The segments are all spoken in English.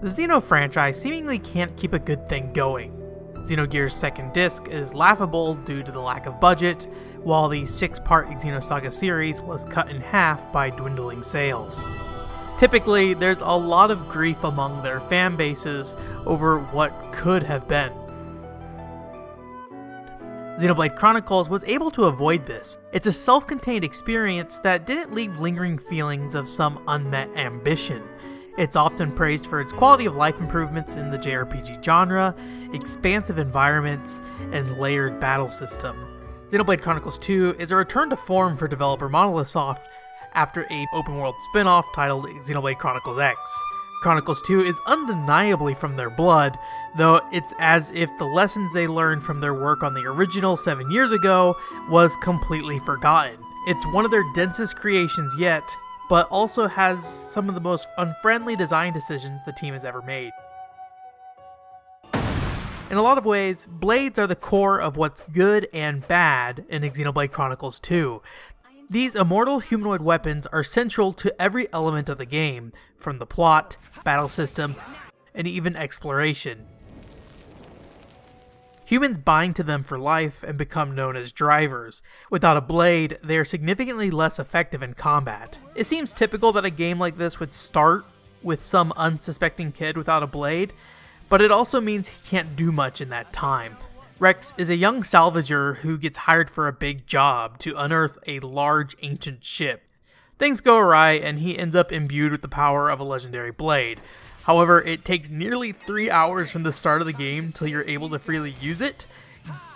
The Xeno franchise seemingly can't keep a good thing going. Xenogears' second disc is laughable due to the lack of budget, while the 6-part Xenosaga series was cut in half by dwindling sales. Typically, there's a lot of grief among their fan bases over what could have been. Xenoblade Chronicles was able to avoid this. It's a self-contained experience that didn't leave lingering feelings of some unmet ambition. It's often praised for its quality of life improvements in the JRPG genre, expansive environments, and layered battle system. Xenoblade Chronicles 2 is a return to form for developer Monolith Soft after an open-world spin-off titled Xenoblade Chronicles X. Chronicles 2 is undeniably from their blood, though it's as if the lessons they learned from their work on the original 7 years ago was completely forgotten. It's one of their densest creations yet, but also has some of the most unfriendly design decisions the team has ever made. In a lot of ways, blades are the core of what's good and bad in Xenoblade Chronicles 2. These immortal humanoid weapons are central to every element of the game, from the plot, battle system, and even exploration. Humans bind to them for life and become known as drivers. Without a blade, they are significantly less effective in combat. It seems typical that a game like this would start with some unsuspecting kid without a blade, but it also means he can't do much in that time. Rex is a young salvager who gets hired for a big job to unearth a large ancient ship. Things go awry and he ends up imbued with the power of a legendary blade. However, it takes nearly 3 hours from the start of the game till you're able to freely use it.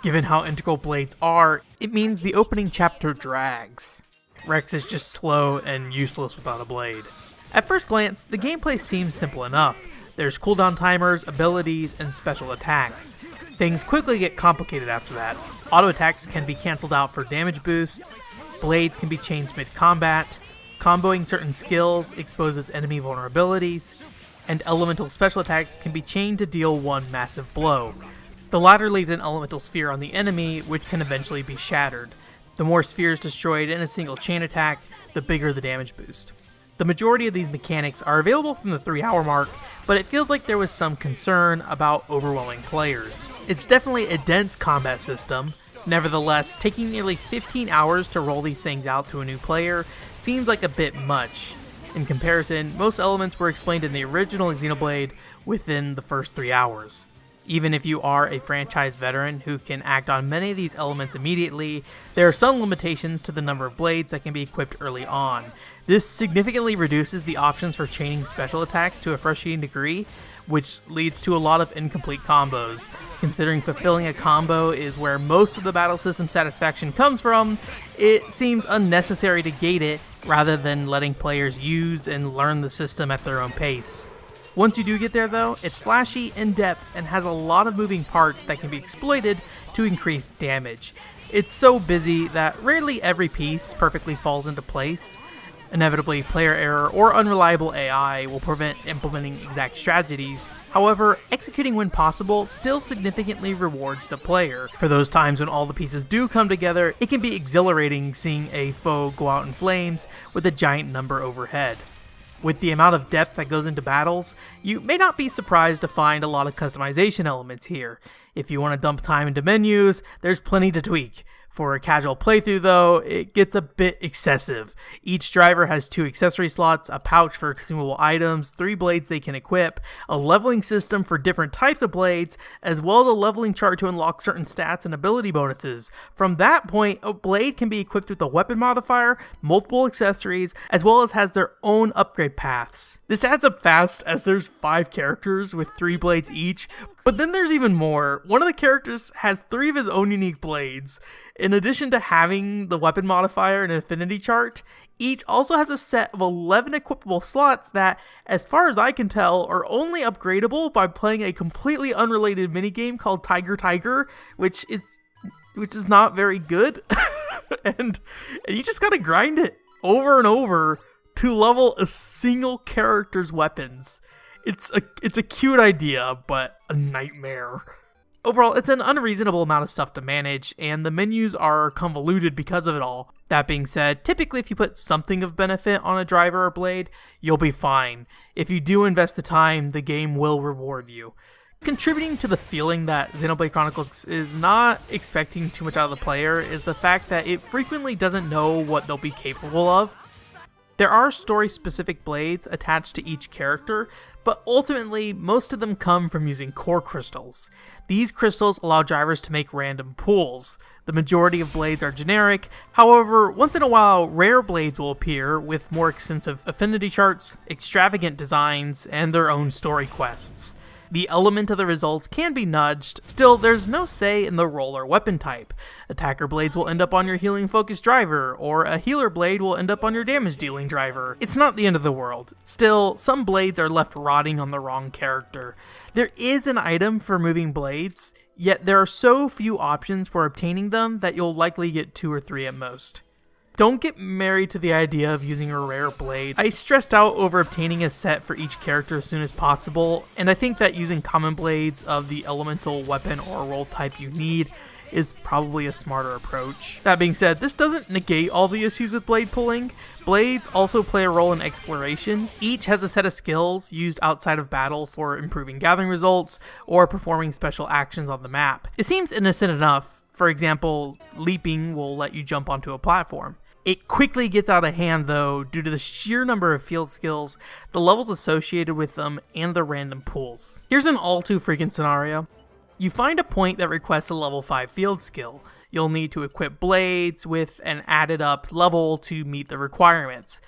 Given how integral blades are, it means the opening chapter drags. Rex is just slow and useless without a blade. At first glance, the gameplay seems simple enough. There's cooldown timers, abilities, and special attacks. Things quickly get complicated after that. Auto attacks can be cancelled out for damage boosts, blades can be changed mid-combat, comboing certain skills exposes enemy vulnerabilities, and elemental special attacks can be chained to deal one massive blow. The latter leaves an elemental sphere on the enemy, which can eventually be shattered. The more spheres destroyed in a single chain attack, the bigger the damage boost. The majority of these mechanics are available from the 3-hour mark, but it feels like there was some concern about overwhelming players. It's definitely a dense combat system. Nevertheless, taking nearly 15 hours to roll these things out to a new player seems like a bit much. In comparison, most elements were explained in the original Xenoblade within the first 3 hours. Even if you are a franchise veteran who can act on many of these elements immediately, there are some limitations to the number of blades that can be equipped early on. This significantly reduces the options for chaining special attacks to a frustrating degree, which leads to a lot of incomplete combos. Considering fulfilling a combo is where most of the battle system satisfaction comes from, it seems unnecessary to gate it rather than letting players use and learn the system at their own pace. Once you do get there though, it's flashy, in-depth, and has a lot of moving parts that can be exploited to increase damage. It's so busy that rarely every piece perfectly falls into place. Inevitably, player error or unreliable AI will prevent implementing exact strategies. However, executing when possible still significantly rewards the player. For those times when all the pieces do come together, it can be exhilarating seeing a foe go out in flames with a giant number overhead. With the amount of depth that goes into battles, you may not be surprised to find a lot of customization elements here. If you want to dump time into menus, there's plenty to tweak. For a casual playthrough though, it gets a bit excessive. Each driver has 2 accessory slots, a pouch for consumable items, 3 blades they can equip, a leveling system for different types of blades, as well as a leveling chart to unlock certain stats and ability bonuses. From that point, a blade can be equipped with a weapon modifier, multiple accessories, as well as has their own upgrade paths. This adds up fast as there's 5 characters with 3 blades each, but then there's even more. One of the characters has 3 of his own unique blades. In addition to having the weapon modifier and affinity chart, each also has a set of 11 equipable slots that, as far as I can tell, are only upgradable by playing a completely unrelated minigame called Tiger Tiger, which is not very good. and you just gotta grind it over and over to level a single character's weapons. It's a cute idea, but a nightmare. Overall, it's an unreasonable amount of stuff to manage, and the menus are convoluted because of it all. That being said, typically if you put something of benefit on a driver or blade, you'll be fine. If you do invest the time, the game will reward you. Contributing to the feeling that Xenoblade Chronicles X is not expecting too much out of the player is the fact that it frequently doesn't know what they'll be capable of. There are story-specific blades attached to each character, but ultimately, most of them come from using core crystals. These crystals allow drivers to make random pulls. The majority of blades are generic, however, once in a while, rare blades will appear with more extensive affinity charts, extravagant designs, and their own story quests. The element of the results can be nudged, still there's no say in the role or weapon type. Attacker blades will end up on your healing focused driver, or a healer blade will end up on your damage dealing driver. It's not the end of the world. Still, some blades are left rotting on the wrong character. There is an item for moving blades, yet there are so few options for obtaining them that you'll likely get 2 or 3 at most. Don't get married to the idea of using a rare blade. I stressed out over obtaining a set for each character as soon as possible, and I think that using common blades of the elemental weapon or role type you need is probably a smarter approach. That being said, this doesn't negate all the issues with blade pulling. Blades also play a role in exploration. Each has a set of skills used outside of battle for improving gathering results or performing special actions on the map. It seems innocent enough. For example, leaping will let you jump onto a platform. It quickly gets out of hand though due to the sheer number of field skills, the levels associated with them, and the random pulls. Here's an all too frequent scenario. You find a point that requests a level 5 field skill. You'll need to equip blades with an added up level to meet the requirements.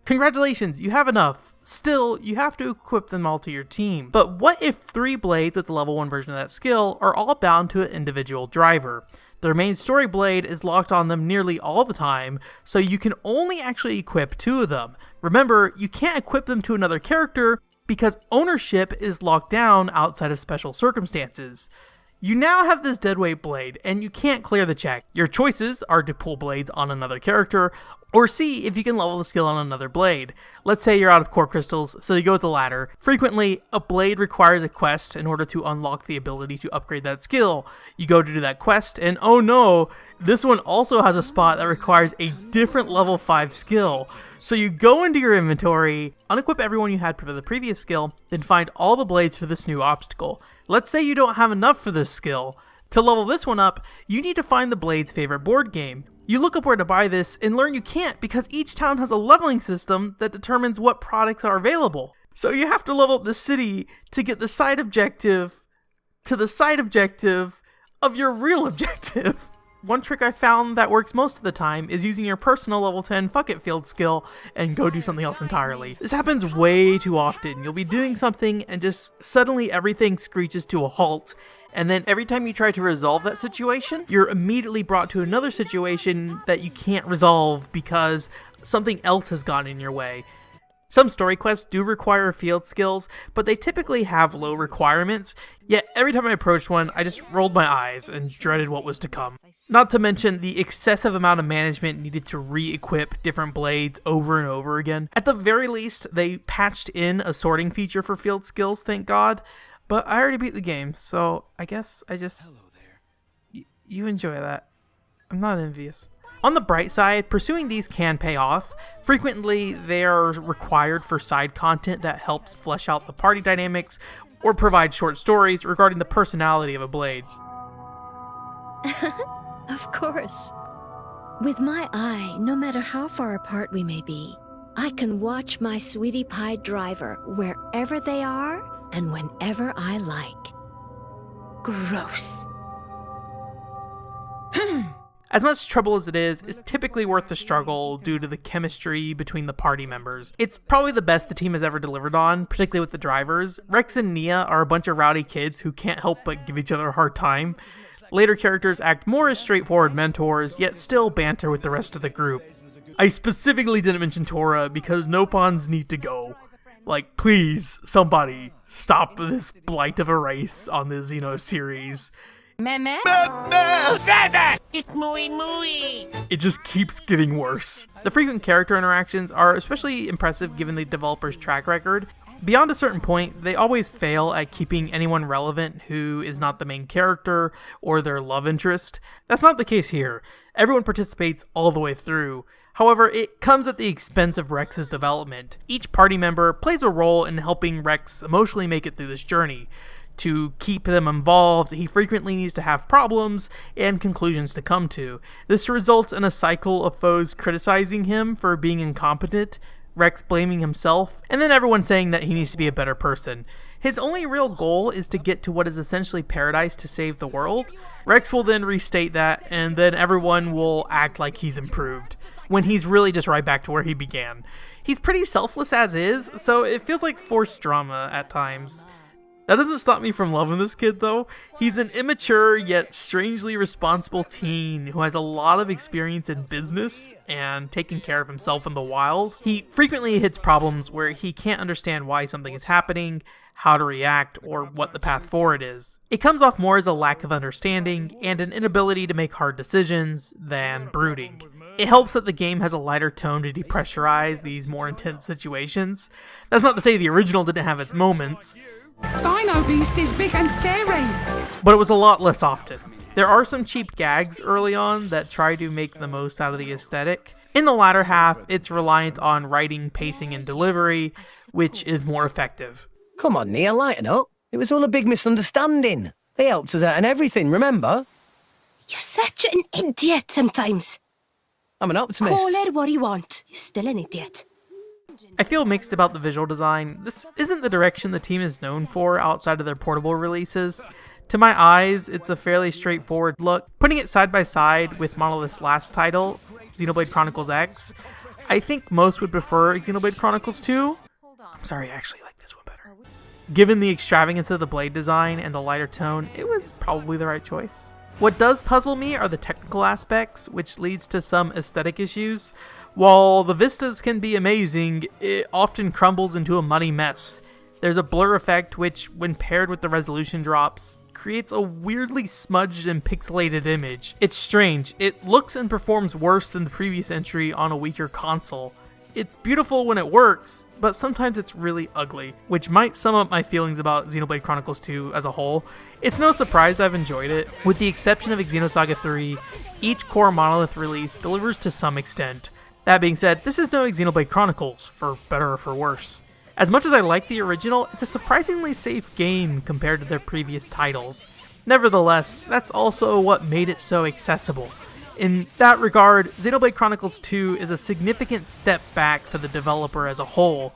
Congratulations, you have enough. Still, you have to equip them all to your team. But what if 3 blades with the level 1 version of that skill are all bound to an individual driver? Their main story blade is locked on them nearly all the time, so you can only actually equip 2 of them. Remember, you can't equip them to another character because ownership is locked down outside of special circumstances. You now have this deadweight blade, and you can't clear the check. Your choices are to pull blades on another character, or see if you can level the skill on another blade. Let's say you're out of core crystals, so you go with the latter. Frequently, a blade requires a quest in order to unlock the ability to upgrade that skill. You go to do that quest, and oh no, this one also has a spot that requires a different level 5 skill. So you go into your inventory, unequip everyone you had for the previous skill, then find all the blades for this new obstacle. Let's say you don't have enough for this skill. To level this one up, you need to find the blade's favorite board game. You look up where to buy this and learn you can't because each town has a leveling system that determines what products are available. So you have to level up the city to get the side objective to the side objective of your real objective. One trick I found that works most of the time is using your personal level 10 fuck it field skill and go do something else entirely. This happens way too often. You'll be doing something and just suddenly everything screeches to a halt, and then every time you try to resolve that situation, you're immediately brought to another situation that you can't resolve because something else has gotten in your way. Some story quests do require field skills, but they typically have low requirements, yet every time I approached one, I just rolled my eyes and dreaded what was to come. Not to mention the excessive amount of management needed to re-equip different blades over and over again. At the very least, they patched in a sorting feature for field skills, thank God, but I already beat the game, so I guess I just... You enjoy that. I'm not envious. On the bright side, pursuing these can pay off. Frequently, they are required for side content that helps flesh out the party dynamics or provide short stories regarding the personality of a blade. Of course. With my eye, no matter how far apart we may be, I can watch my sweetie pie driver wherever they are and whenever I like. Gross. As much trouble as it is typically worth the struggle due to the chemistry between the party members. It's probably the best the team has ever delivered on, particularly with the drivers. Rex and Nia are a bunch of rowdy kids who can't help but give each other a hard time. Later characters act more as straightforward mentors, yet still banter with the rest of the group. I specifically didn't mention Tora because no pawns need to go. Like, please, somebody, stop this blight of a race on the Xeno series. Meme? It's muy muy. It just keeps getting worse. The frequent character interactions are especially impressive given the developer's track record. Beyond a certain point, they always fail at keeping anyone relevant who is not the main character or their love interest. That's not the case here. Everyone participates all the way through. However, it comes at the expense of Rex's development. Each party member plays a role in helping Rex emotionally make it through this journey. To keep them involved, he frequently needs to have problems and conclusions to come to. This results in a cycle of foes criticizing him for being incompetent, Rex blaming himself, and then everyone saying that he needs to be a better person. His only real goal is to get to what is essentially paradise to save the world. Rex will then restate that, and then everyone will act like he's improved, when he's really just right back to where he began. He's pretty selfless as is, so it feels like forced drama at times. That doesn't stop me from loving this kid though. He's an immature yet strangely responsible teen who has a lot of experience in business and taking care of himself in the wild. He frequently hits problems where he can't understand why something is happening, how to react, or what the path forward is. It comes off more as a lack of understanding and an inability to make hard decisions than brooding. It helps that the game has a lighter tone to depressurize these more intense situations. That's not to say the original didn't have its moments, Dino Beast is big and scary. but it was a lot less often. There are some cheap gags early on that try to make the most out of the aesthetic. In the latter half, it's reliant on writing, pacing, and delivery, which is more effective. Come on, Neil, lighten up. It was all a big misunderstanding. They helped us out and everything, remember? You're such an idiot sometimes. I'm an optimist. Call it what you want. You're still an idiot. I feel mixed about the visual design. This isn't the direction the team is known for outside of their portable releases. To my eyes, it's a fairly straightforward look. Putting it side by side with Monolith's last title, Xenoblade Chronicles X, I think most would prefer Xenoblade Chronicles 2. I'm sorry, I actually like this one better. Given the extravagance of the blade design and the lighter tone, it was probably the right choice. What does puzzle me are the technical aspects, which leads to some aesthetic issues. While the vistas can be amazing, it often crumbles into a muddy mess. There's a blur effect which, when paired with the resolution drops, creates a weirdly smudged and pixelated image. It's strange. It looks and performs worse than the previous entry on a weaker console. It's beautiful when it works, but sometimes it's really ugly, which might sum up my feelings about Xenoblade Chronicles 2 as a whole. It's no surprise I've enjoyed it. With the exception of Xenosaga 3, each core Monolith release delivers to some extent. That being said, this is no Xenoblade Chronicles, for better or for worse. As much as I like the original, it's a surprisingly safe game compared to their previous titles. Nevertheless, that's also what made it so accessible. In that regard, Xenoblade Chronicles 2 is a significant step back for the developer as a whole.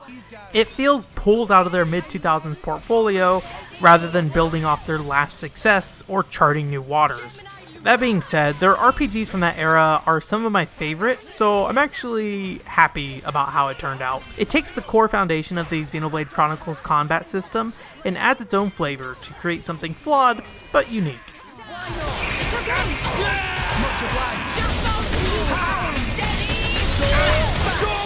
It feels pulled out of their mid-2000s portfolio rather than building off their last success or charting new waters. That being said, their RPGs from that era are some of my favorite, so I'm actually happy about how it turned out. It takes the core foundation of the Xenoblade Chronicles combat system and adds its own flavor to create something flawed, but unique. Much obliged. Just steady.